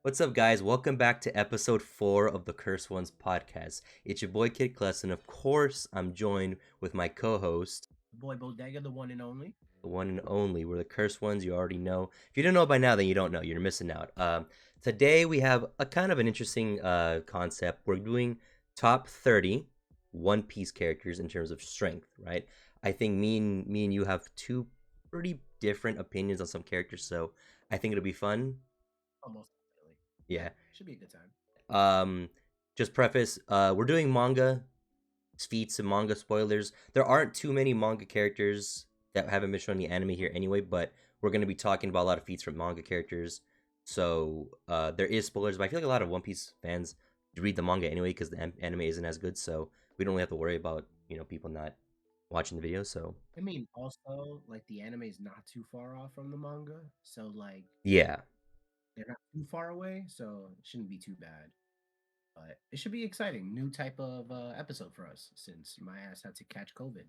What's up, guys? Welcome back to episode 4 of the Curse Ones podcast. It's your boy Kid Kless, and of course, I'm joined with my co host, Boy Bodega, the one and only. the one and only. We're the Curse Ones, you already know. If you don't know by now, then you don't know. You're missing out. Today, we have a kind of an interesting concept. We're doing top 30 One Piece characters in terms of strength, right? I think me and you have two pretty different opinions on some characters, so I think it'll be fun. Almost definitely. Yeah, Yeah. should be a good time. Um, just preface, we're doing manga feats and manga spoilers. There aren't too many manga characters that haven't been shown in the anime here anyway, but we're going to be talking about a lot of feats from manga characters. So there is spoilers, but I feel like a lot of One Piece fans read the manga anyway because the anime isn't as good. So we don't really have to worry about people not watching the video. So I mean, also, like, the anime is not too far off from the manga, so, like, yeah, they're not too far away, so it shouldn't be too bad. But it should be exciting. New type of episode for us since my ass had to catch COVID.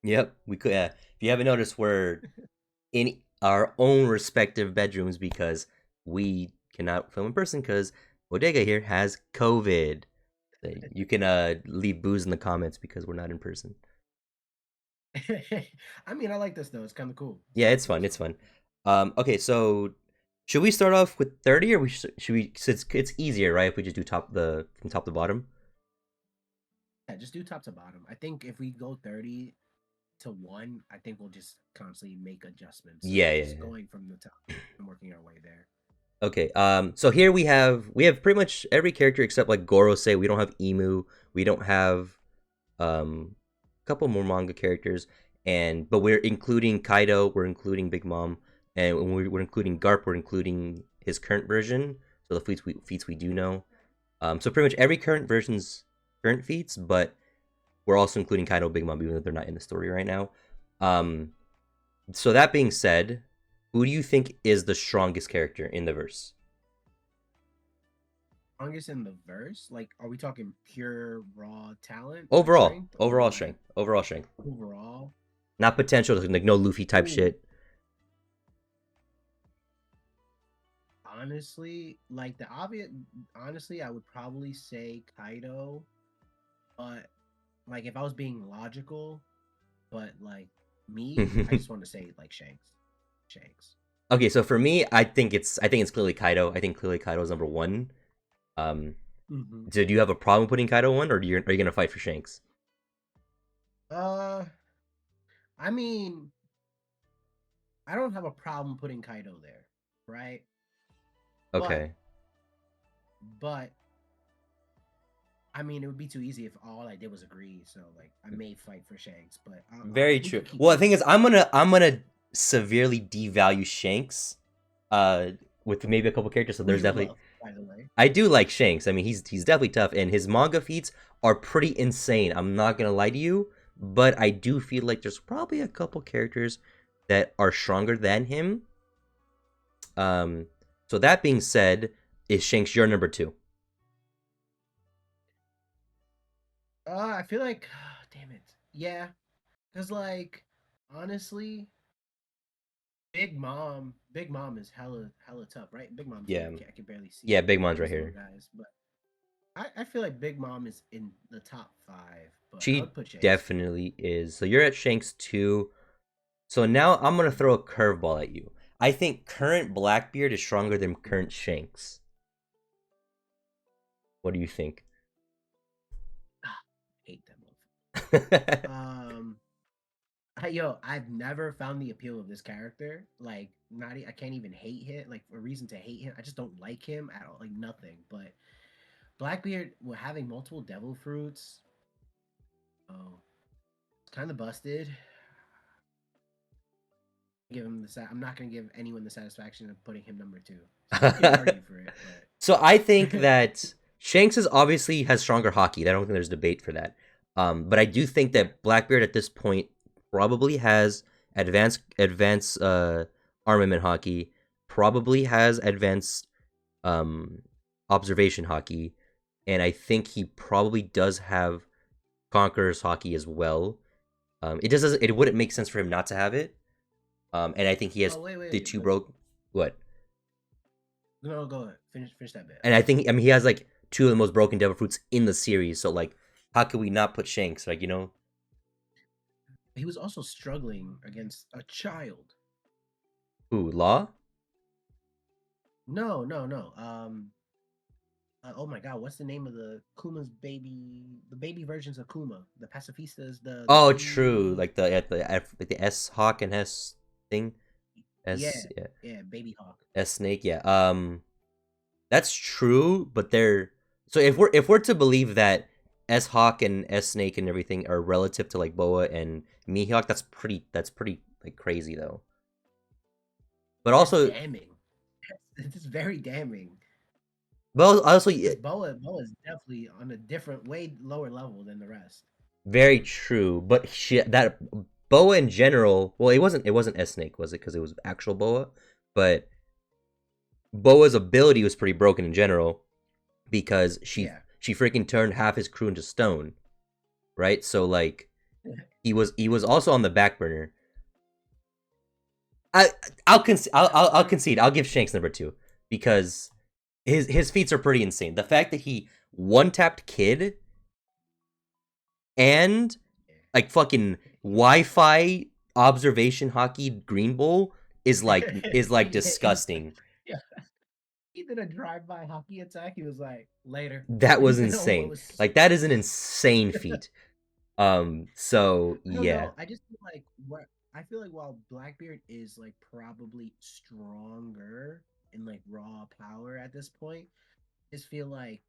yep, we could. If you haven't noticed, we're in our own respective bedrooms because we cannot film in person because Bodega here has COVID. So you can leave booze in the comments because we're not in person. I mean, I like this though. It's kind of cool. It's Yeah, kind of it's cool. fun. It's So fun. Okay, so should we start off with 30 or should we? So it's easier, right? If we just do from top to bottom. yeah, just do top to bottom. I think if we go 30 to 1, I think we'll just constantly make adjustments. So Yeah, yeah, just yeah. going from the top and working our way there. Okay. So here we have pretty much every character except like Gorosei. We don't have Emu. We don't have a couple more manga characters, but we're including Kaido. We're including Big Mom, and when we're including Garp. We're including his current version. So the feats we do know. So pretty much every current version's current feats, but we're also including Kaido, Big Mom, even though they're not in the story right now. Um, so that being said, who do you think is the strongest character in the verse? Strongest in the verse? Like, are we talking pure raw talent, like Overall, strength, or overall like strength, overall strength, overall? not potential, like no Luffy type Ooh, shit. honestly, like the obvious. Honestly, I would probably say Kaido, but like if I was being logical, but like me, I just want to say like Shanks. Shanks. Okay, so for me, I think it's clearly Kaido. I think clearly Kaido is number one. Um, Mm-hmm. so do you have a problem putting Kaido one, or are you gonna fight for Shanks? Uh, I mean, I don't have a problem putting Kaido there, right? But Okay, but I mean, it would be too easy if all I did was agree. So like, I may fight for Shanks, but very we true. could keep Well, the thing going. is, I'm gonna severely devalue Shanks, uh, with maybe a couple characters. So Who there's you definitely love, by the way. I do like Shanks. I mean, he's definitely tough, and his manga feats are pretty insane. I'm not gonna lie to you, but I do feel like there's probably a couple characters that are stronger than him. Um, so that being said, is Shanks your number two? I feel like, damn it, yeah, because like honestly, Big Mom is hella tough, right? Big Mom's here. Yeah, I can barely see yeah, it Big with Mom's right these little here. guys, but I feel like Big Mom is in the top 5, but I She would put Shanks too. definitely is. So you're at Shanks two. So now I'm gonna throw a curveball at you. I think current Blackbeard is stronger than current Shanks. What do you think? Ah, hate that motherfucker. Yo, I've never found the appeal of this character. Like, I can't even hate him. Like, a reason to hate him. I just don't like him at all. Like, nothing. But Blackbeard, having multiple devil fruits, oh, it's kind of busted. Give him I'm not gonna give anyone the satisfaction of putting him number 2. So you can argue for it, So I think but that Shanks is obviously has stronger hockey. I don't think there's debate for that. But I do think that Blackbeard at this point probably has advanced armament hockey, probably has advanced um, observation hockey, and I think he probably does have Conqueror's hockey as well. It wouldn't make sense for him not to have it. And I think he has oh wait, the wait, two but broke. What? No, go ahead. Finish that bit. And I think, I mean, he has like two of the most broken devil fruits in the series. So like, how could we not put Shanks? Like, you know, He was also struggling against a child. who Law? No, no, no. Oh my God, what's the name of the Kuma's baby? The baby versions of Kuma, the pacifistas, the Oh, true. baby. Like the at the like the S Hawk and S thing. S, Yeah, yeah, yeah, baby hawk. S Snake. Yeah. That's true. But they're, so if we're to believe that S Hawk and S Snake and everything are relative to like Boa and Mihawk, that's pretty like crazy though. But That's also, damning. It's very damning. well, also Because Boa is definitely on a different, way lower level than the rest. very true. But that Boa in general, well, it wasn't S Snake, was it? Because it was actual Boa, but Boa's ability was pretty broken in general because she Yeah. she freaking turned half his crew into stone, right? So like he was also on the back burner. I I'll concede. I'll give Shanks number two because his feats are pretty insane. The fact that he one tapped Kid and like fucking Wi-Fi observation hockey green bull is like disgusting. Yeah, he did a drive-by hockey attack. He was like, later. That Didn't was even know what insane. was. Like that is an insane feat. So I don't yeah, know. I just feel like what I feel like while Blackbeard is like probably stronger in like raw power at this point, I just feel like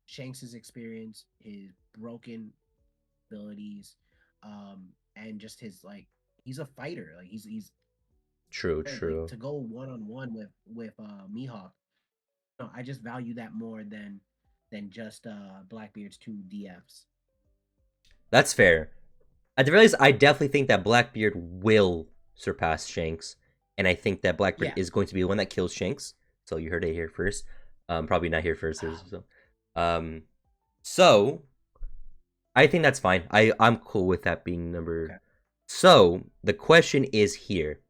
Shanks's experience, his broken abilities, and just his like he's a fighter. Like he's true, like true. to go one on one with Mihawk. No, I just value that more than just Blackbeard's two DFs. That's fair. At the very least, I definitely think that Blackbeard will surpass Shanks, and I think that Blackbeard Yeah. is going to be the one that kills Shanks. So you heard it here first. Probably not here first. So, um, so I think that's fine. I'm cool with that being number. Okay. So the question is here: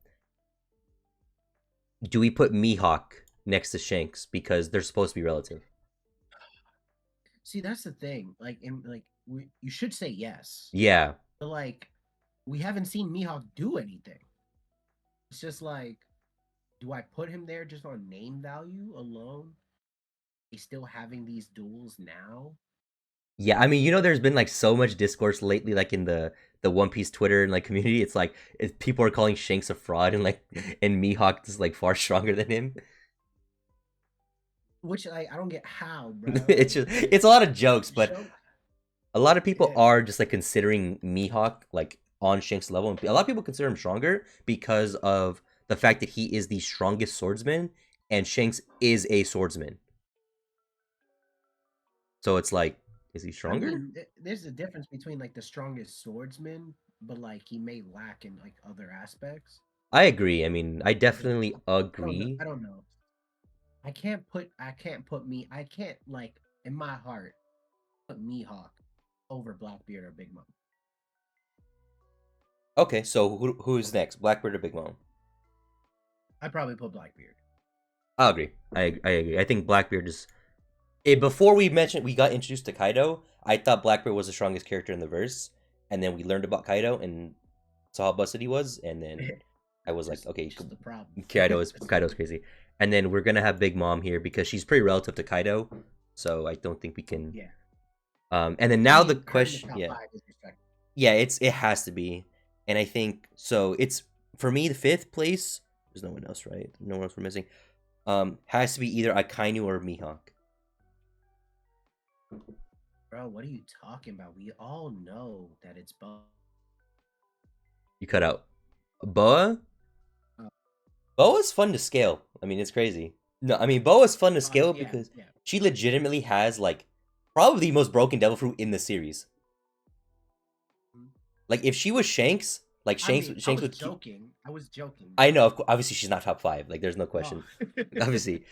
do we put Mihawk next to Shanks because they're supposed to be relative? See, that's the thing. Like, you should say yes, Yeah, but like, we haven't seen Mihawk do anything. It's just like, do I put him there just on name value alone? He's still having these duels now. yeah. I mean, there's been like so much discourse lately, like in the One Piece Twitter and like community. It's like people are calling Shanks a fraud and like and Mihawk is like far stronger than him. Which I don't get how, bro. It's Like just it's a lot of jokes, but show, a lot of people yeah. are just like considering Mihawk like on Shanks level, and a lot of people consider him stronger because of the fact that he is the strongest swordsman, and Shanks is a swordsman. So it's like, is he I stronger? mean, there's a difference between like the strongest swordsman, but like he may lack in like other aspects. I agree. I mean, I Like, definitely I don't know. agree. I don't know. I can't like in my heart put Mihawk over Blackbeard or Big Mom. Okay, so who's next? Blackbird or Big Mom? I probably put Blackbeard. I agree. I agree. I think Blackbeard is. Before we got introduced to Kaido, I thought Blackbeard was the strongest character in the verse, and then we learned about Kaido and saw how busted he was, and then I was like, okay, It's just the problem. Kaido's crazy, and then we're gonna have Big Mom here because she's pretty relative to Kaido, so I don't think we can. Yeah. And then I now the mean, her in the question, top yeah, five is respectable. yeah, it has to be, and I think so. It's for me the fifth place. There's no one else, right? No one else we're missing. Has to be either Akainu or Mihawk. Bro, what are you talking about? We all know that it's both. You cut out. Boa? Uh, Boa's fun to scale. I mean, it's crazy. No, I mean Boa's fun to scale yeah, because yeah. she legitimately has like probably the most broken devil fruit in the series. Mhm. Like if she was Shanks, like I Shanks mean, I Shanks was would keep. joking. I was joking, I but know, obviously she's not top five. Like there's no oh. question. Obviously,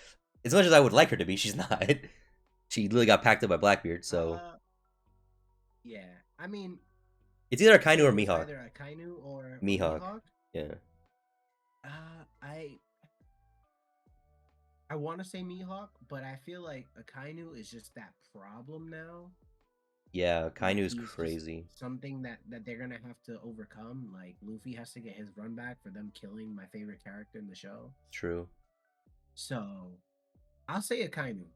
as much as I would like her to be, she's not. She literally got packed up by Blackbeard, so uh, yeah. I mean, it's either you Akainu said or it was Mihawk. either a Kainu or Mihawk. Mihawk. Yeah. I I want to say Mihawk, but I feel like Akainu is just that problem now. Yeah, Like Kainu's he's just crazy. something that they're gonna have to overcome. Like Luffy has to get his run back for them killing my favorite character in the show. True. So I'll say Akainu.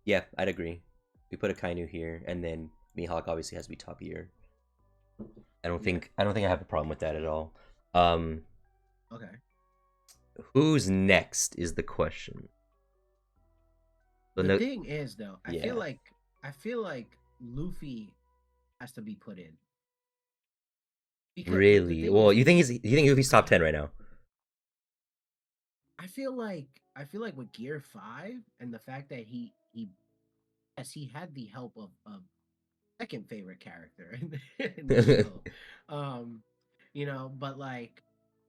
Yeah, I'd agree. We put a Kainu here, and then Mihawk obviously has to be top tier. Yeah. I don't think I have a problem with that at all. Um, Okay. who's next is the question. So The no, thing is though, yeah, I feel like Luffy has to be put in because the really. thing Well, is, you think Luffy's top 10 right now? I feel like with Gear 5 and the fact that he yes he had the help of second favorite character in the show, um, but like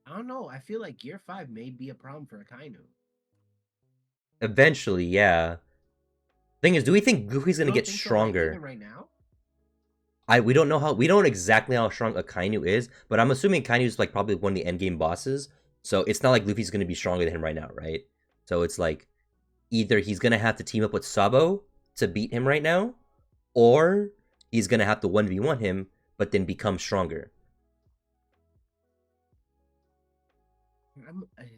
I don't know. I feel like Gear 5 may be a problem for Akainu. Eventually, yeah. Thing is, do we think Luffy's You gonna don't get think so? Like stronger? even right now? We don't know exactly how strong Akainu is, but I'm assuming Akainu's like probably one of the end game bosses. So it's not like Luffy's gonna be stronger than him right now, right? So it's like either he's gonna have to team up with Sabo to beat him right now, or he's gonna have to 1v1 him, but then become stronger.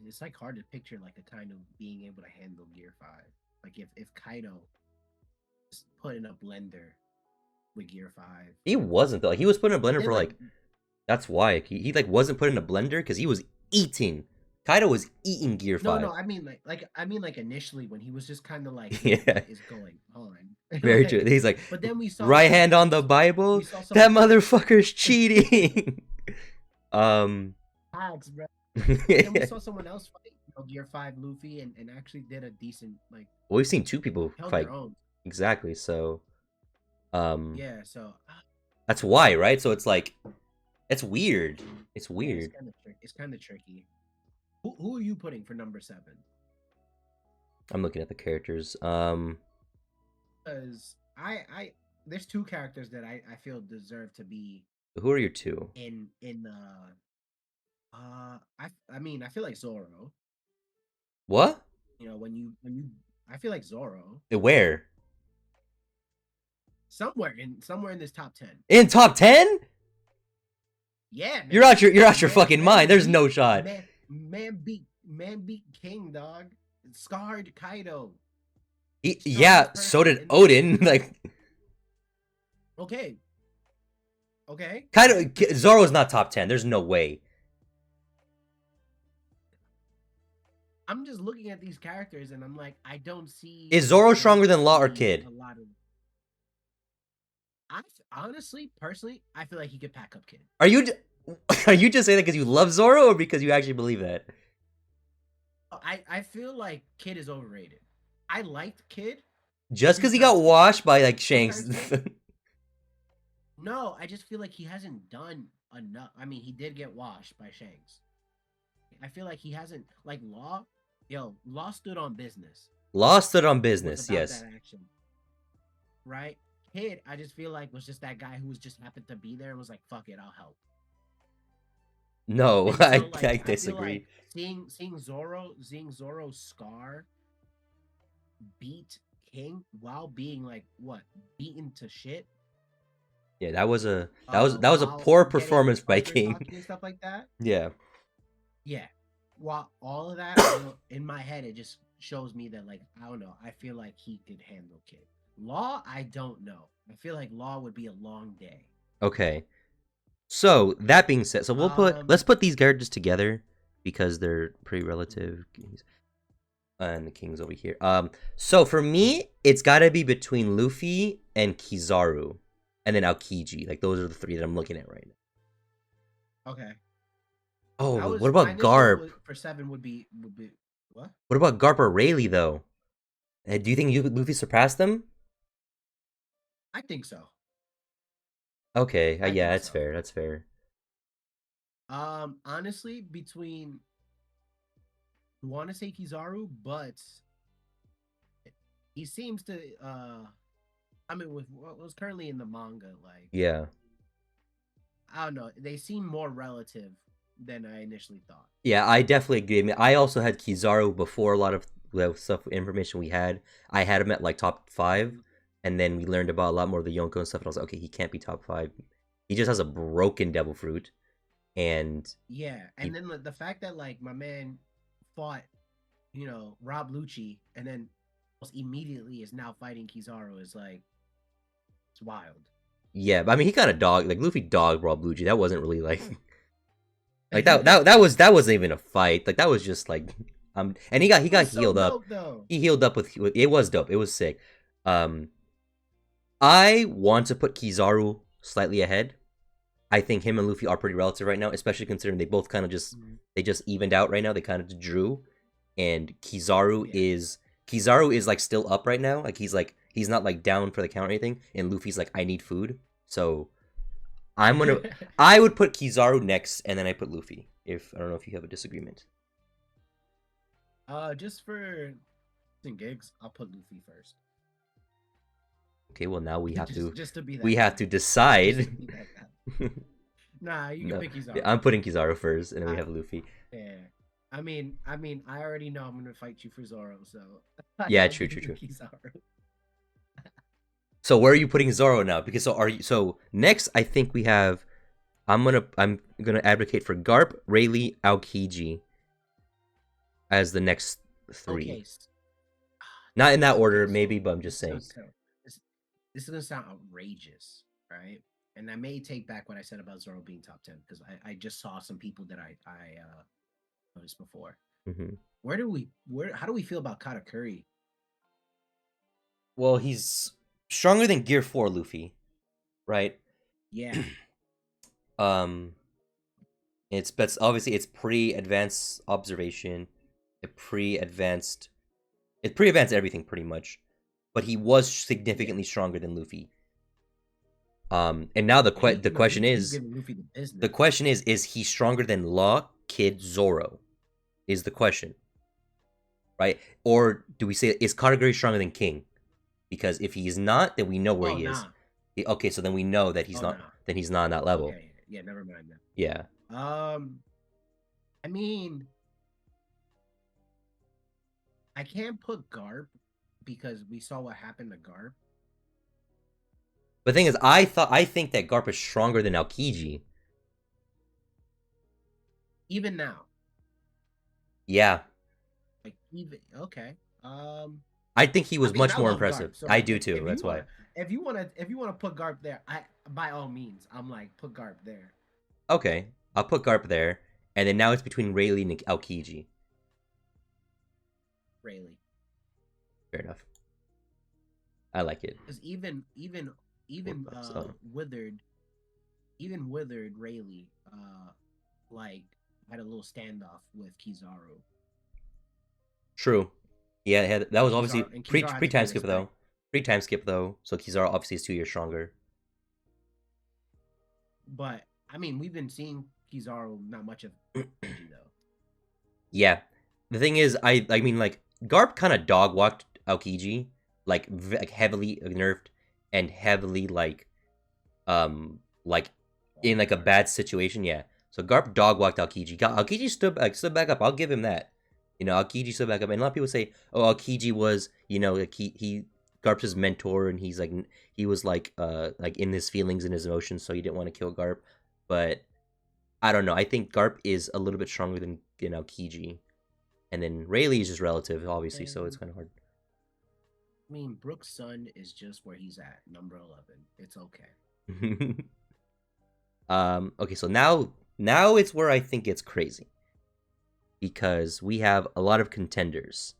It's like hard to picture like Akainu being able to handle Gear 5. Like if Kaido is put in a blender with Gear 5. He wasn't though. Like, he was put in a But blender then for like like that's why he like wasn't put in a blender because he was eating. Kaido was eating Gear no, 5. I mean I mean like initially when he was just kind of like, yo, Yeah, what is going on? very true. Like, He's like but then right hand on the we Bible. saw some That motherfucker's cheating. um, tags, bro. But then we well, saw someone else fight, Gear 5 Luffy and actually did a decent like we've seen two people held fight their own. exactly. So, um, Yeah, so that's why, right? So it's like it's weird. It's yeah, weird. it's kind of tricky. Who are you putting for number 7? I'm looking at the characters. Because I there's two characters that I feel deserve to be Who are your two? in the I mean I feel like Zoro. What? When you I feel like Zoro Where? somewhere in this top 10. In top 10? Yeah, man. You're out your Man fucking mind. man There's beat no shot. man beat King, dog. Scarred Kaido. Yeah, Strongest so person did in the Odin. world. Like Okay. Okay. kind Okay. of Zoro's not top 10. There's no way. I'm just looking at these characters and I'm like, Is Zoro I don't stronger than Law or see Kid? a lot of. I honestly, personally, I feel like he could pack up Kid. Are you are you just saying that because you love Zoro or because you actually believe that? I feel like Kid is overrated. I liked Kid Just because he got pre-cartoon. washed by like Shanks. Pre-cartoon. No, I just feel like he hasn't done enough. I mean, he did get washed by Shanks. I feel like he hasn't like Law. Yo, Law stood on business. Lost it on Was business, about that yes. action, right? Kid, I just feel like was just that guy who was just happened to be there and was like, "Fuck it, I'll help." No, And so, I like, I feel disagree. like seeing Zoro Scar beat King while being like what beaten to shit, Yeah, that was a while poor getting performance by under King. talking and stuff like that. Yeah. Yeah, while all of that, in my head, it just shows me that like I don't know. I feel like he could handle Kid. Law, I don't know. I feel like Law would be a long day. Okay. So that being said, so let's Um, put these characters together because they're pretty relative. And the King's over here. So for me, it's gotta be between Luffy and Kizaru, and then Aokiji. Like those are the three that I'm looking at right now. okay. Oh, I what was my about initial Garp? for 7 would be what? What about Garp or Rayleigh though? Do you think Luffy surpassed them? I think so. Okay, I yeah, think that's so. fair. That's fair. Honestly, between I want to say Kizaru, but he seems to I mean with what was currently in the manga, like Yeah. I don't know, they seem more relative than I initially thought. Yeah, I definitely agree. I mean, I also had Kizaru before a lot of stuff information we had, I had him at like top 5, Mhm. and then we learned about a lot more of the Yonko and stuff, and I was like, okay, he can't be top 5. He just has a broken devil fruit, and Yeah, and he then the fact that like my man fought, Rob Lucci, and then almost immediately is now fighting Kizaru is like it's wild. yeah, but I mean he got a dog like Luffy dog Rob Luigi. That wasn't really like like that wasn't even a fight. Like that was just like and he It got was so healed up. dope though. He healed up with it was dope. It was sick. Um I want to put Kizaru slightly ahead. I think him and Luffy are pretty relative right now, especially considering they both kind of just Mhm. they just evened out right now. They kind of drew, and Yeah. Kizaru is like still up right now. Like he's not like down for the count or anything. And Luffy's like I need food, so I'm gonna I would put Kizaru next, and then I put Luffy. If I don't know if you have a disagreement. Just for gigs, I'll put Luffy first. Okay, well now Just to be we that have guy. to Just to decide. be that guy. Nah, you can No, pick Kizaru. I'm putting Kizaru first, and then we I have Luffy. Yeah. I already know I'm gonna fight you for Zoro, so I Yeah, gotta true, give true, you true. Kizaru. So where are you putting Zoro now? Because so next I think we have I'm gonna advocate for Garp, Rayleigh, Aokiji as the next Okay, 3. Not in that order, okay, maybe, so but I'm just saying. this, this is gonna sound outrageous, right? And I may take back what I said about Zoro being top 10 because I just saw some people that I noticed before. Hmm. Where how do we feel about Katakuri? Well, he's stronger than Gear 4 Luffy, right? Yeah, um, but obviously it's pre-advanced observation, a pre-advanced, it's pre-advanced everything pretty much. But he was yeah, significantly stronger than Luffy. And now yeah. the question He's is giving Luffy the the business. question is he stronger than Law Kid Zoro? Is the question, right? Or do we say is Katagiri stronger than King? Because if he's not, then we know where Oh he is. nah, Okay, so then we know that he's oh not. nah. Then he's not on that level. Okay, yeah, never mind that. Yeah. Um, I mean, I can't put Garp because we saw what happened to Garp. But the thing is, I think that Garp is stronger than Aokiji. Even now, Yeah, like even okay. I think he I was mean, much I more love Garp. impressive. So I like, do too. if That's you why. wanna if you wanna put Garp there, I by all means, I'm like put Garp there. Okay, I'll put Garp there, and then now it's between Rayleigh and Aokiji. Rayleigh, Fair enough. I like it. because What even else? Oh, withered Rayleigh like had a little standoff with Kizaru. true. Yeah, that was obviously And pre Kizaru had pre to pay time skip respect. though. Pre time skip though. So Kizaru obviously is 2 years stronger. But I mean, we've been seeing Kizaru not much of Aokiji though. Yeah. The thing is, I mean like Garp kind of dog walked Aokiji, like heavily nerfed and heavily like Oh, in like a hard. bad situation. Yeah. So Garp dog walked Aokiji. Aokiji stood back up. I'll give him that. Aokiji stood back up, and a lot of people say, "Oh, Aokiji was like he Garp's his mentor, and he was like in his feelings and his emotions, so he didn't want to kill Garp." But I don't know. I think Garp is a little bit stronger than Aokiji, and then Rayleigh is just relative, obviously, so it's And kind of hard. I mean, Brooks' son is just where he's at, number 11. It's okay. Okay, so now it's where I think it's crazy because we have a lot of contenders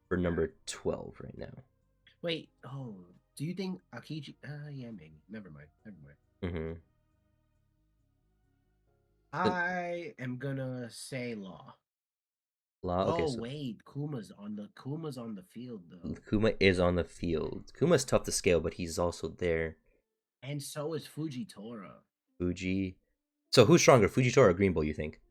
for Yeah. number 12 right now. Wait. Oh, do you think Aokiji? Yeah, maybe. Never mind. Never mind. Mm-hmm. I am gonna say Law. Okay, Oh so wait, Kuma's on the field though, Kuma is on the field. Kuma's tough to scale, but he's also there. and so is Fujitora. Fuji. So who's stronger, Fujitora or Green Bull, you think?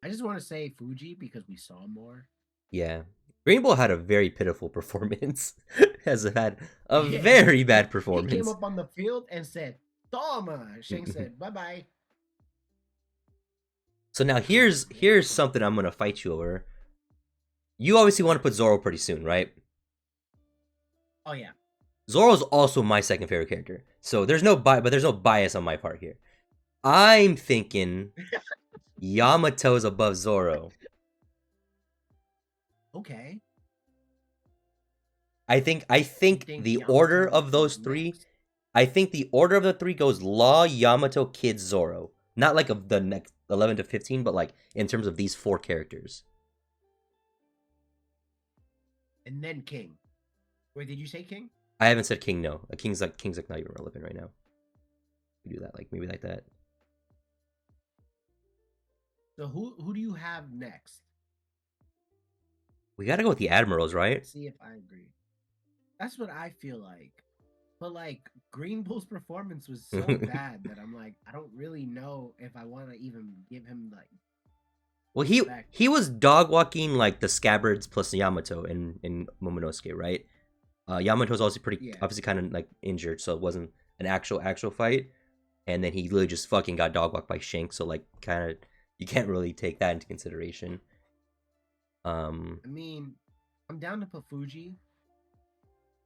I just want to say Fuji because we saw more. Yeah. Green Bull had a very pitiful performance. Has had a Yeah, very bad he came performance. up on the field and said, "Toma." Shane said, "Bye bye." So now here's something I'm gonna fight you over. You obviously want to put Zoro pretty soon, right? Oh yeah. Zoro's also my second favorite character. So there's no bias on my part here. I'm thinking Yamato's above Zoro. Okay. I think You think the order Yamato of those is three, next? I think the order of the three goes Law, Yamato, Kid, Zoro. Not like of the next 11 to 15, but like in terms of these four characters. And then King. Wait, did you say King? I haven't said King, no. King's like not even relevant right now. We do that like maybe like that. So who do you have next? We got to go with the admirals, right? Let's see if I agree. That's what I feel like. But like Green Bull's performance was so bad that I'm like, I don't really know if I want to even give him like Well, respect. he was dog walking like the scabbards plus Yamato in Momonosuke, right? Yamato's also pretty Yeah. obviously kind of like injured, so it wasn't an actual fight. And then he literally just fucking got dog walked by Shank, so like kind of you can't really take that into consideration. I mean, I'm down to put Fuji.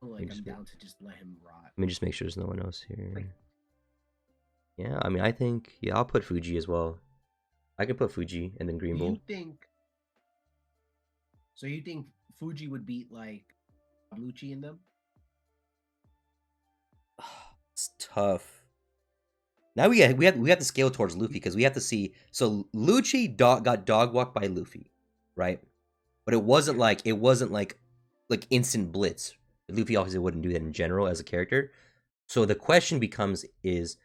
But Let me like I'm just down to just let him rot. let me just make sure there's no one else Like here. Yeah, I mean I think yeah I'll put Fuji as well. I could put Fuji and then Green do you Bull. think so you think Fuji would beat like Lucci in them? It's tough. Now we have to scale towards Luffy because we have to see. So Lucci got dog walked by Luffy, right? But Yeah. it wasn't like instant blitz. Luffy obviously wouldn't do that in general as a character. So the question becomes is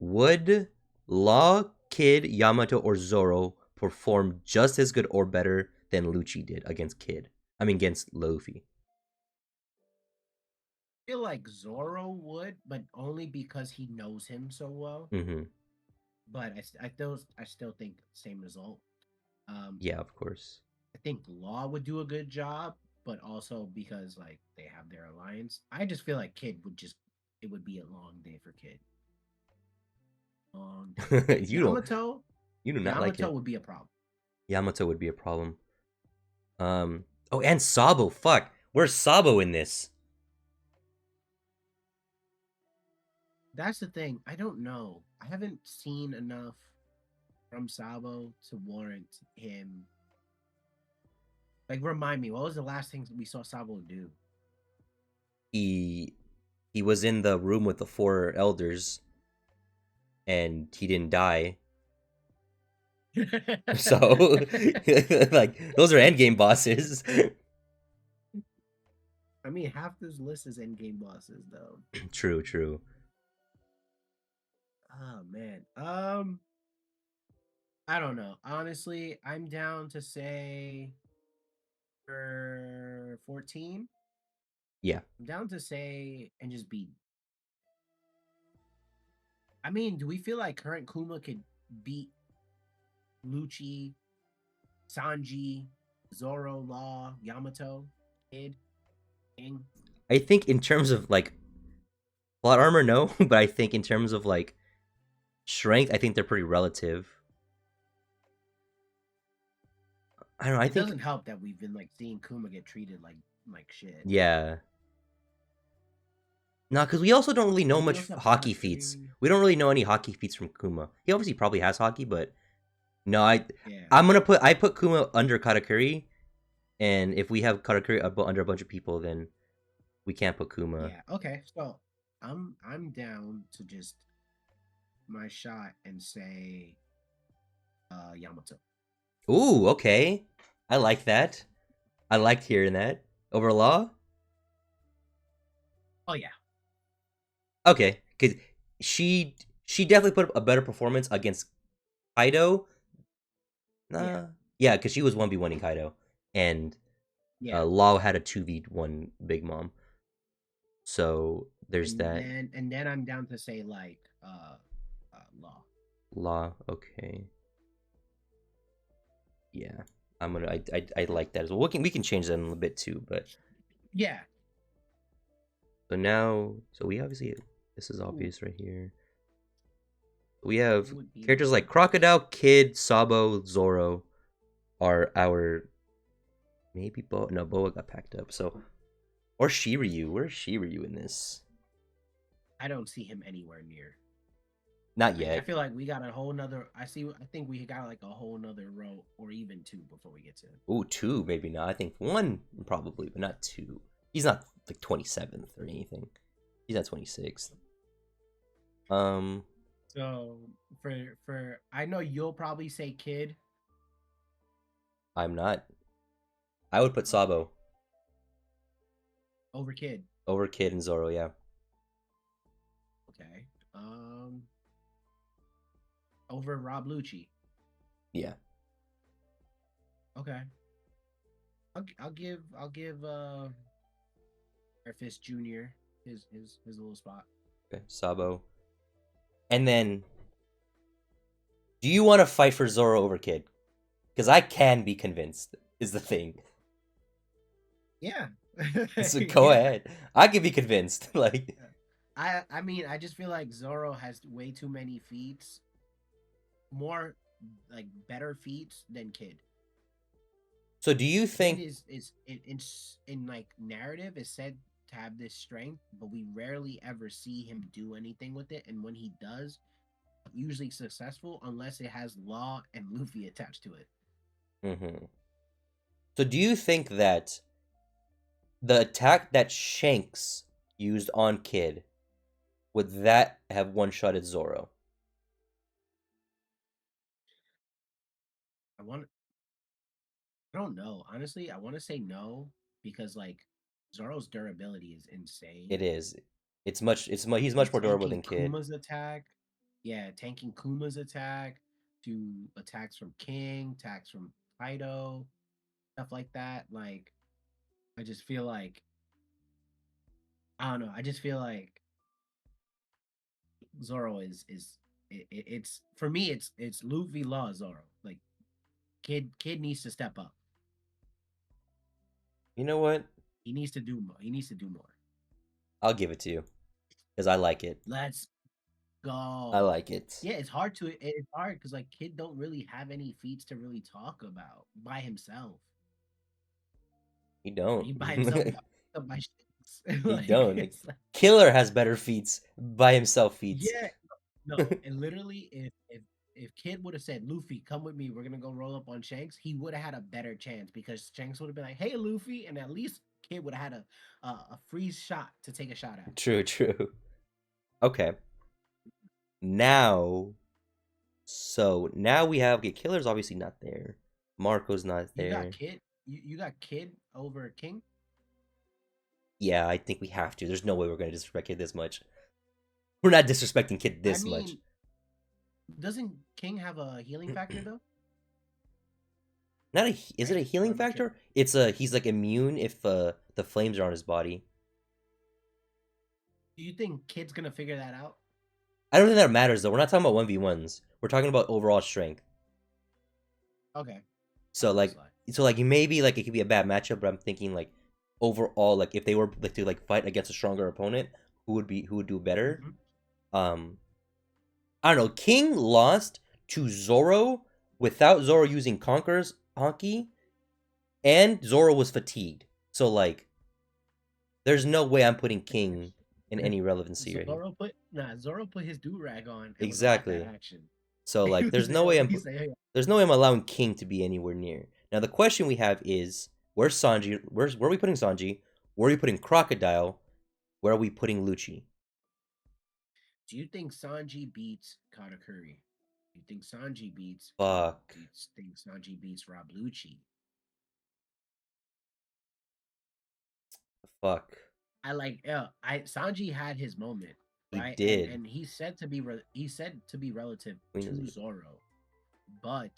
would Law, Kid, Yamato, or Zoro perform just as good or better than Lucci did against Kid? I mean against Luffy. I feel like Zoro would, but only because he knows him so well. Mm-hmm. But I still think same result. Um, Yeah, of course. I think Law would do a good job, but also because like they have their alliance. I just feel like Kid would just it would be a long day for Kid. Long day. you don't Yamato, you do not like Yamato it. would be a problem. Yamato would be a problem. Oh, and Sabo. Fuck. Where's Sabo in this? That's the thing. I don't know. I haven't seen enough from Sabo to warrant him. Like, remind me, what was the last thing we saw Sabo do? He he was in the room with the four elders and he didn't die. So like those are endgame bosses. I mean, half this list is endgame bosses, though. True, true. Oh man. I don't know. Honestly, I'm down to say for 14. Yeah. I'm down to say and just beat. I mean, do we feel like current Kuma could beat Lucci, Sanji, Zoro, Law, Yamato, Kid, King? I think in terms of like plot armor, no, but I think in terms of like strength, I think they're pretty relative. I don't know. I It think doesn't help that we've been like seeing Kuma get treated like shit. yeah. No, because we also don't really know And we much also have hockey feats. Katakuri. We don't really know any hockey feats from Kuma. He obviously probably has hockey, but no, Yeah. I put Kuma under Katakuri, and if we have Katakuri under a bunch of people, then we can't put Kuma. Yeah. Okay. So I'm down to just my shot and say Yamato. Ooh, okay, I like that. I liked hearing that. Over Law, Oh yeah. okay, because she definitely put up a better performance against Kaido. Yeah. Yeah, because she was 1v1ing Kaido, and Yeah. Law had a 2v1 Big Mom. So there's that. And then I'm down to say like Law. Law, okay. Yeah. I like that as well. We can change that in a little bit too, but Yeah. so now so we obviously this is Ooh. obvious right here. We Who have would be characters my like Crocodile, Kid, Sabo, Zoro are our maybe Boa. No, Boa got packed up. So or Shiryu. Where's Shiryu in this? I don't see him anywhere near. Not Like I yet. feel like we got a whole nother. I think we got like a whole nother row or even two before we get to him. Ooh, two maybe not. I think one probably, but not two. He's not like 27th or anything. He's not 26th. Um, So for I know you'll probably say kid. I'm not. I would put Okay, Sabo over kid. over Kid and Zoro. Yeah, Okay. Over Rob Lucci. yeah. Okay. I'll give Airfist Junior his little spot. Okay, Sabo. And then, do you want to fight for Zoro over Kid? Because I can be convinced. Is the thing. Yeah. So go Yeah. ahead. I can be convinced. Like, I mean I just feel like Zoro has way too many feats, more like better feats than Kid. so do you Kid think? is in like narrative is said to have this strength, but we rarely ever see him do anything with it. And when he does, usually successful unless it has Law and Luffy attached to it. Mm-hmm. So do you think that the attack that Shanks used on Kid would that have one shotted Zoro? I want I don't know. Honestly, I want to say no because like Zoro's durability is It insane. is. It's much. He's From much more durable tanking than Kid. Kuma's attack, yeah, tanking Kuma's attack to attacks from King, attacks from Kaido, stuff like that. Like I just feel like I don't know. I just feel like Zoro is it's for me it's Luffy Law Zoro. Like kid needs to step up. You know what? He needs to do more. He needs to do more. I'll give it to you because I like it. Let's I go. like it. Yeah, it's hard because like kid don't really have any feats to really talk about by himself. He don't. He by himself got up by shit. He Like don't. Like, it's like Killer has better feats by himself. Feats. yeah, no, and literally if Kid would have said, Luffy, come with me, we're gonna go roll up on Shanks, he would have had a better chance because Shanks would have been like, hey Luffy, and at least Kid would have had a free shot to take a shot at. True. True. Okay. Now, so now we have okay. Killer's obviously not there. Marco's not You got there. Kid, you got Kid over King. Yeah, I think we have to. There's no way we're gonna disrespect Kid this much. We're not disrespecting Kid I this much. mean, doesn't King have a healing factor though? Not a. Is it a Right? Or healing am I tripping? factor? It's a. He's like immune if the flames are on his body. Do you think Kid's gonna figure that out? I don't think that matters though. We're not talking about 1v1s. We're talking about overall strength. Okay, I'll So let it like, slide. maybe like it could be a bad matchup, but I'm thinking like overall, like if they were like to like fight against a stronger opponent, who would do better? Mm-hmm. Um, I don't know. King lost to Zoro without Zoro using Conqueror's Honky, and Zoro was fatigued. So like, there's no way I'm putting King in any relevancy right here. Zoro put his do rag on and was about that Exactly. action. So He like, was he said, hey, there's no way I'm allowing King to be anywhere near. Now the question we have is, where's Sanji? Where are we putting Sanji? Where are we putting Crocodile? Where are we putting Lucci? do you think Sanji beats Katakuri? Do you think Sanji beats King? Fuck, Do you think Sanji beats Rob Lucci? fuck. I like yeah, I Sanji had his moment, He right? did. And he's said to be relative Queen to is- Zoro, but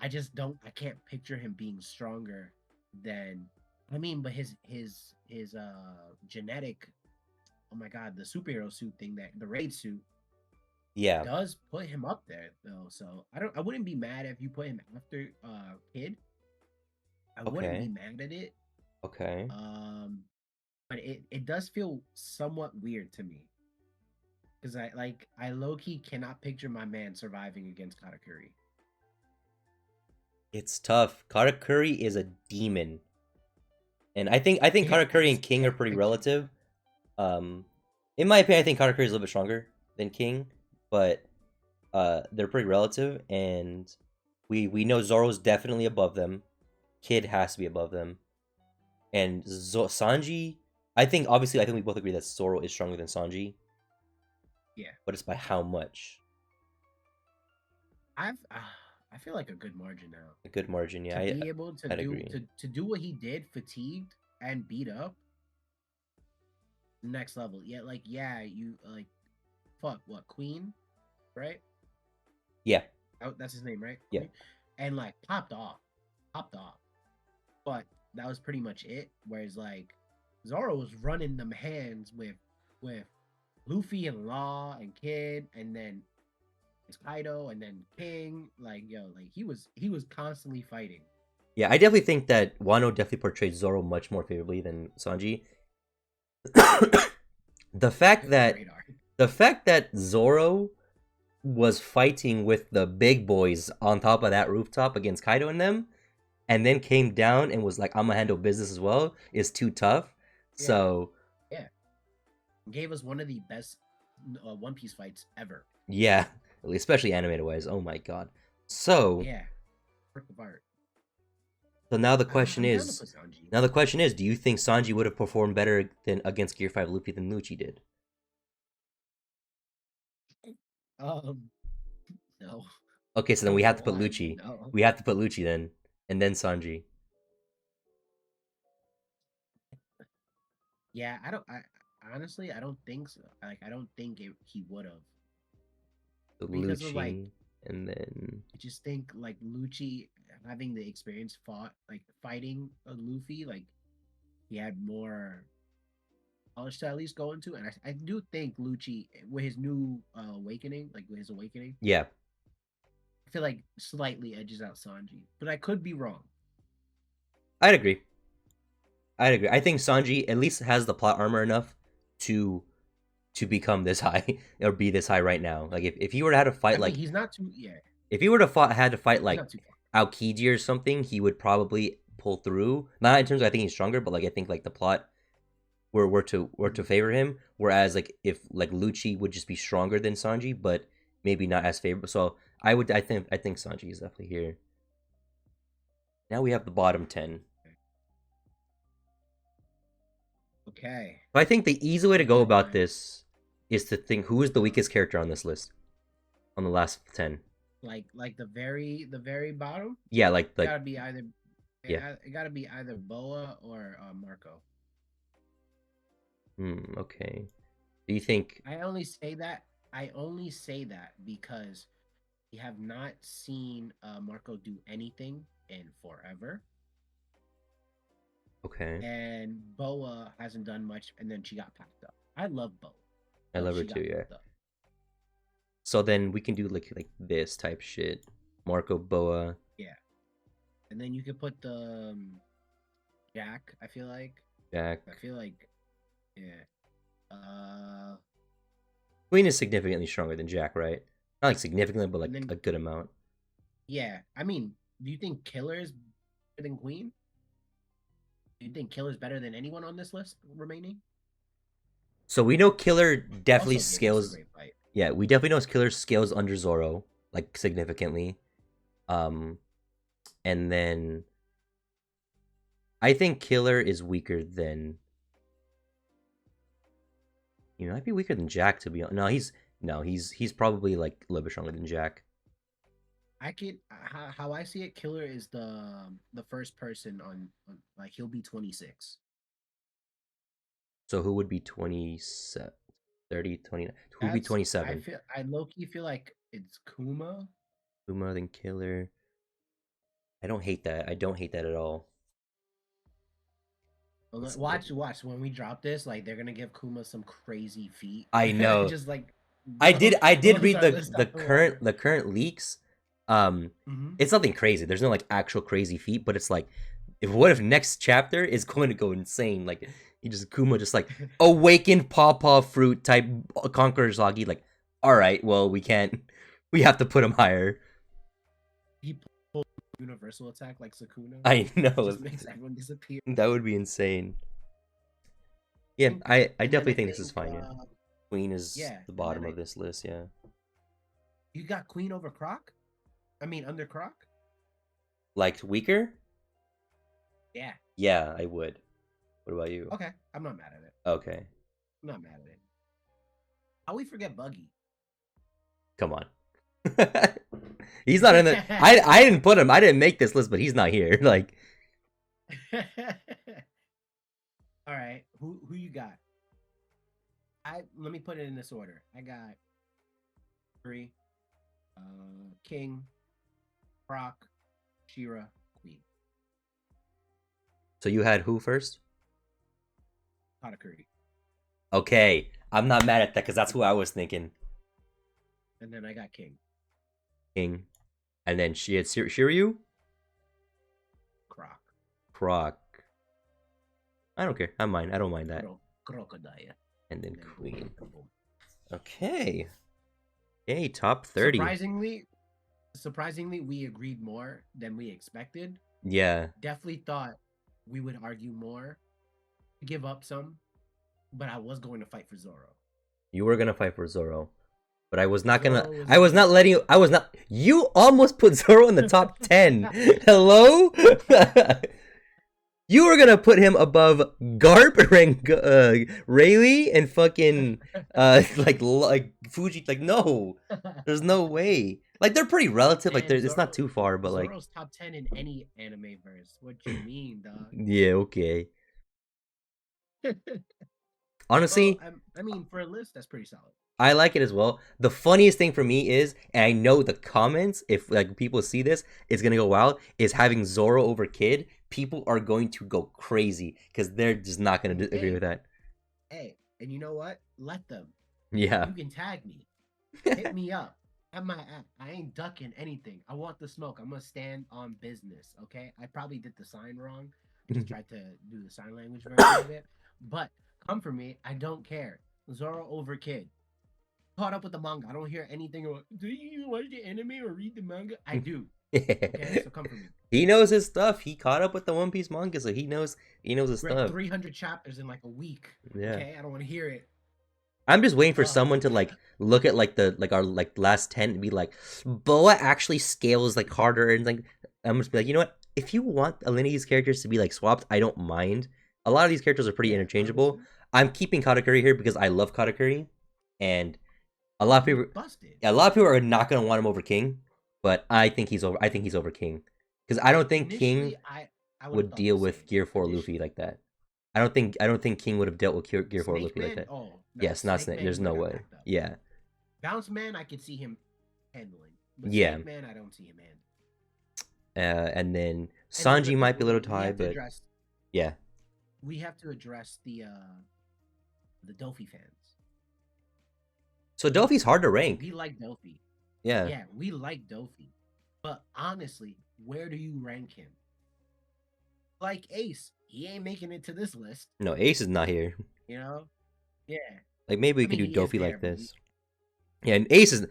I just don't I can't picture him being stronger than I mean, but his genetic oh my god, the superhero suit thing that the raid suit Yeah. does put him up there though. So I wouldn't be mad if you put him after Kid. I wouldn't be Okay. mad at it. Okay. Um but it does feel somewhat weird to me. because I low key cannot picture my man surviving against Katakuri. It's tough. Katakuri is a demon, and I think Yeah, I Katakuri and just King are can't pretty picture. relative. Um, in my opinion, I think Katakuri is a little bit stronger than King, but they're pretty relative, and we know Zoro's definitely above them. Kid has to be above them, and Sanji. I think we both agree that Zoro is stronger than Sanji, Yeah, but it's by how much? I've I feel like a good margin now A good margin, yeah. to be able to I'd agree. to do what he did, fatigued and beat up, next level. Yeah, like yeah, you like fuck what Queen, right? Yeah, Oh, that's his name, right? yeah, Queen, and like popped off. But that was pretty much it. Whereas like Zoro was running them hands with Luffy and Law and Kid, and then it's Kaido, and then King. Like yo, like he was constantly fighting. yeah. I definitely think that Wano definitely portrayed Zoro much more favorably than Sanji. the fact It was a that great arc. the fact that Zoro was fighting with the big boys on top of that rooftop against Kaido and them, and then came down and was like, "I'm gonna handle business as well," is too tough. Yeah, So yeah. Gave us one of the best One Piece fights ever. yeah, especially animated wise. Oh my god. So Yeah, work of art. so I'm down to put Sanji. now the question is, do you think Sanji would have performed better than against Gear 5 Luffy than Lucci did? Um, no. Okay, so then we Number have to put one, Lucci. no. We have to put Lucci then, and then Sanji. Yeah, I don't. I honestly, I don't think so. Like, I don't think he would have So because of like, Lucci, and then I just think like Lucci having the experience fighting a Luffy, like he had more knowledge to at least go into, and I do think Lucci with his new awakening, like with his awakening, yeah, I feel like slightly edges out Sanji, but I could be wrong. I'd agree. I'd agree. I think Sanji at least has the plot armor enough to become this high or be this high right now. Like if he were to have to I fight mean, like he's not too. Yeah, if he were to had to fight he's like not too far. Aokiji or something, he would probably pull through. Not in terms of I think he's stronger, but like I think like the plot were to Mhm. favor him. Whereas like if like Lucci would just be stronger than Sanji, but maybe not as favorable. So I think Sanji is definitely here. Now we have the bottom 10. Okay, So I think the easy way to go bottom about 10. this is to think who is the weakest character on this list on the last 10. Like the very bottom. Yeah, Gotta be either yeah. it gotta be either Boa or Marco. Okay. Do you think I only say that because we have not seen Marco do anything in forever, okay. and Boa hasn't done much, and then she got packed up. I love Boa, I but love her she too, got yeah. packed up. So then we can do like this type shit. Marco Boa, Yeah, and then you could put the Jack. Jack. I feel like yeah. Queen is significantly stronger than Jack, right? Not like significantly, but And like then a good amount. yeah, I mean, do you think Killer is better than Queen? Do you think Killer's better than anyone on this list remaining? So we know Killer He definitely also gave us a scales. great fight. Yeah, we definitely know Killer scales under Zoro like significantly. Um, and then I think Killer is weaker than might be weaker than Jack to be honest. No, he's probably like a little bit stronger than Jack. I could how I see it. Killer is the first person on like he'll be 26. So who would be 27, 30, 29? Who would be That's 27? I low key feel like it's Kuma. Uma then Killer. I don't hate that. I don't hate that at all. Watch when we drop this. Like they're gonna give Kuma some crazy feat, I know. just like I did blows read our list out the water. the current leaks. Um, Mm-hmm. it's nothing crazy. There's no like actual crazy feat, but it's like, if what if next chapter is going to go insane? Like, He just Kuma just like awakened Paw fruit type Conqueror Sagi. Like, all right, well we can't. We have to put him higher. He pulled universal attack like Sukuna. I know Just makes everyone disappear. that would be insane. Yeah, I And then definitely I think this is think, fine. Yeah, Queen is yeah, the and then bottom of this list. Yeah, you got Queen over Croc. I mean, under Croc. liked weaker. Yeah. Yeah, I would. What about you? Okay, I'm not mad at it. Okay, I'm not mad at it. How we forget Buggy? come on. He's not in the. I didn't put him. I didn't make this list, but he's not here. Like, All right, who you got? Let me put it in this order. I got three, King, Croc, Shira, Queen, so you had who first? Katakuri, Okay, I'm not mad at that because that's who I was thinking. and then I got King, King, and then she had Shiryu, Croc, Croc. I don't care. I mind. I don't mind that. Crocodile, And then and then Queen. boom. Okay. Okay, top 30. Surprisingly, we agreed more than we expected. Yeah. Definitely thought we would argue more, give up some, but I was going to fight for Zoro. You were gonna fight for Zoro. But I was not gonna. Zoro was I was not letting you. I was not. You almost put Zoro in the top 10. Hello? You were gonna put him above Garp, Rayleigh, and fucking like Fuji. Like, no, there's no way. Like, they're pretty relative. Like, Man, it's not too far, but like, Zoro's top 10 in any anime verse. What you mean, dog? yeah, okay. Well, Honestly, I mean, for a list, that's pretty solid. I like it as well. The funniest thing for me is, and I know the comments, if like people see this, it's gonna go wild, is having Zoro over Kid. People are going to go crazy because they're just not gonna agree with that. Hey, and you know what? Let them. Yeah. You can tag me. Hit me up. At my app. I ain't ducking anything. I want the smoke. I'm gonna stand on business. Okay. I probably did the sign wrong. I just tried to do the sign language version of it. But come for me. I don't care. Zoro over Kid. Caught up with the manga. I don't hear anything about. Do you watch the anime or read the manga? I do. Okay, so come for me. He knows his stuff. He caught up with the One Piece manga, so he knows his stuff. 300 chapters in like a week. Yeah. Okay, I don't want to hear it. I'm just waiting for someone to like look at like our like last 10 and be like, Boa actually scales like harder, and like I'm just be like, you know what? If you want a lineage of these characters to be like swapped, I don't mind. A lot of these characters are pretty interchangeable. Honestly. I'm keeping Katakuri here because I love Katakuri, and a lot of people Busted. a lot of people are not gonna want him over King, but I think he's over. I think he's over King because I don't think King I would deal with Gear 4 Luffy like that. I don't think King would have dealt with Gear 4 Luffy like that. Oh, no, yes, not Snake. There's no way. Yeah. Bounce Man, I could see him handling. But yeah. Snake Man, I don't see him handling. And then Sanji might be a little high, but yeah. We have to address the Dofi fans. So Dofi's hard to rank. We like Dofi. Yeah. Yeah, we like Dofi. But honestly, where do you rank him? Like Ace, he ain't making it to this list. No, Ace is not here. You know? Yeah. Like maybe we can do Dofi like this. Yeah, and Ace is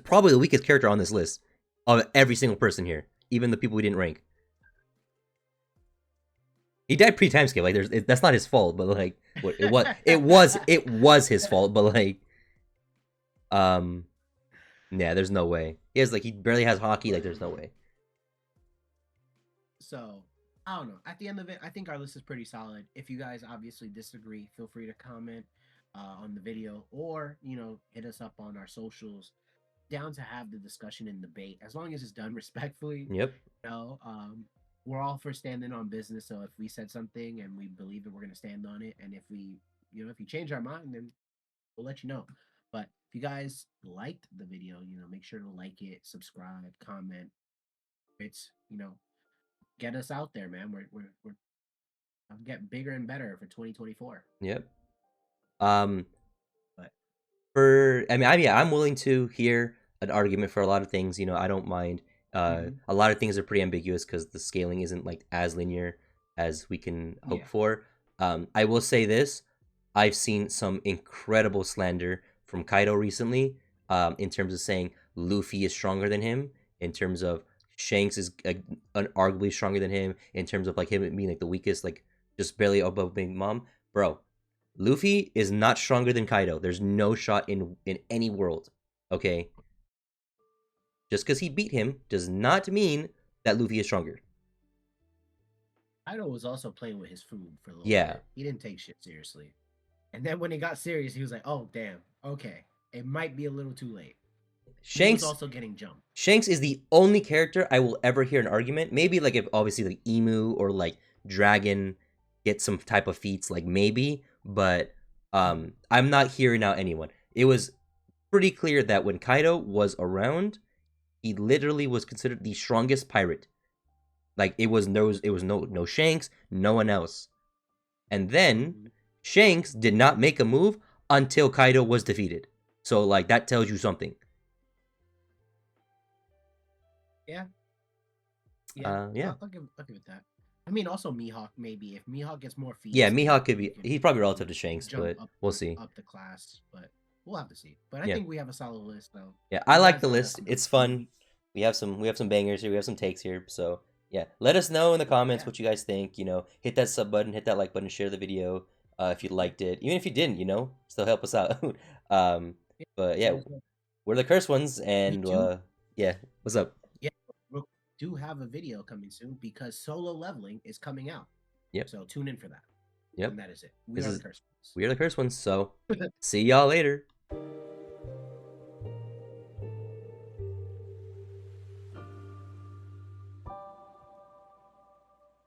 probably the weakest character on this list of every single person here, even the people we didn't rank. He died pre-time skip. Like, that's not his fault, but like, it was his fault. But like, yeah, there's no way. He barely has hockey. Like, there's no way. So I don't know. At the end of it, I think our list is pretty solid. If you guys obviously disagree, feel free to comment on the video, or hit us up on our socials. Down to have the discussion and debate, as long as it's done respectfully. Yep. We're all for standing on business. So if we said something and we believe it, we're gonna stand on it. And if we, if you change our mind, then we'll let you know. But if you guys liked the video, make sure to like it, subscribe, comment. It's get us out there, man. We're get bigger and better for 2024. Yep. But I'm willing to hear an argument for a lot of things. I don't mind. A lot of things are pretty ambiguous because the scaling isn't like as linear as we can hope Yeah. for. I will say this: I've seen some incredible slander from Kaido recently, in terms of saying Luffy is stronger than him, in terms of Shanks is arguably stronger than him, in terms of like him being like the weakest, like just barely above Big Mom. Bro, Luffy is not stronger than Kaido. There's no shot in any world. Okay, just because he beat him does not mean that Luffy is stronger. Kaido was also playing with his food for a little Yeah, bit. He didn't take shit seriously. And then when it got serious, he was like, "Oh damn, okay, it might be a little too late." He was Shanks also getting jumped. Shanks is the only character I will ever hear an argument. Maybe like if obviously like Emu or like Dragon get some type of feats, like maybe, but Mhm. I'm not hearing out anyone. It was pretty clear that when Kaido was around, he literally was considered the strongest pirate. Like it was no Shanks, no one else. And then Mhm. Shanks did not make a move until Kaido was defeated. So like that tells you something. Yeah, yeah. Yeah. I'll give it that. I mean, also Mihawk maybe if Mihawk gets more Yeah, feats, Mihawk could he be. can He's probably maybe relative to Shanks, jump but we'll see. up the class. But we'll have to see. But I Yeah, think we have a solid list though. yeah. I You like guys the let us list. know. It's fun. We have some bangers here. We have some takes here. So yeah, let us know in the comments Yeah. what you guys think. Hit that sub button, hit that like button, share the video if you liked it. Even if you didn't, still help us out. um, Yeah. but yeah, Cheers. we're the cursed ones, We and do. yeah, what's up? Yeah. We do have a video coming soon because solo leveling is coming out. Yep, So tune in for that. yep. And that is it. We This are the is cursed we are the cursed ones. So ones. see y'all later.